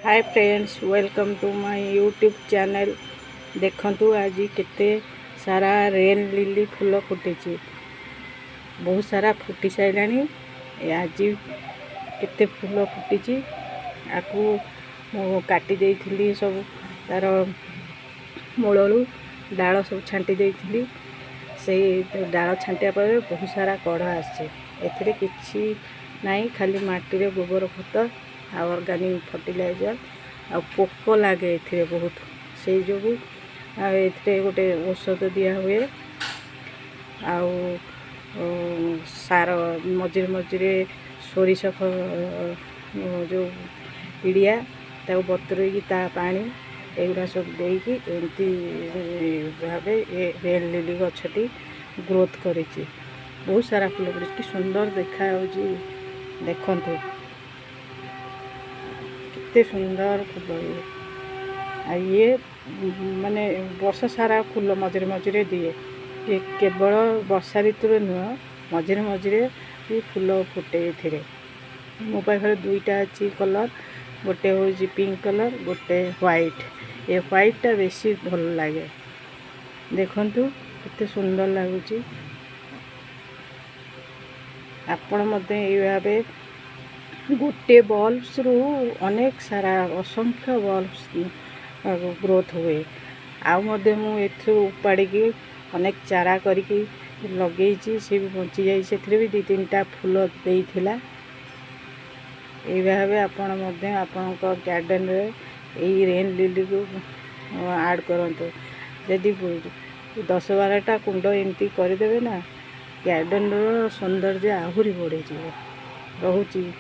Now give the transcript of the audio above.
Hi friends, welcome to my YouTube channel. देखंतु आज केते सारा रेन लिली फूल फुटी, बहुत सारा फुटी साइलानी। आज केते फूल फुटी आपको काटी देइथिली, सब तार मूलू डाल सब छांटी देइथिली। से डाल छांटिया पर बहुत सारा कढ़ आसे। एथिरे किछि नाही, खाली माटी रे गोबर खत ऑर्गेनिक फर्टिलाइजर आ पोक लगे ए बहुत, से जो ए गोटे औषध दिया हुए आउ सार मझे मझे सोरिष जो पिड़िया बतुरई पानी एगुड़ा सब देकी एमती भाव रेन लिली गछटी ग्रोथ कर बहुत सारा फूल पड़े कि सुंदर देखा देखंतु केते सुंदर फूल ये माने वर्ष सारा फूल मझे मझे दिए। ये केवल वर्षा ऋतु नुह, मझे मझे भी फूल फुटे। मो पाखे दुईटा अच्छी कलर, गोटे हूँ पिंक कलर, गोटे व्हाइट। ये व्हाइटा बेसी भल लगे। देखंतु केते सुंदर लगुच। आपण मते ये भावे गोटे बल्ब्स रु अनेक सारा असंख्य बल्ब्स ग्रोथ हुए। आउ मु उपाड़ी अनेक चारा करके लगे सी भी बची जाए, से भी 2-3टा फूल देइथिला। ये भाव आपण गार्डन रे यही रेन लिली को ऐड करंतु। यदि 10-12टा कुंड एमती करदेवे ना, गार्डन रो सौंदर्य आहुरी बढ़े रोची।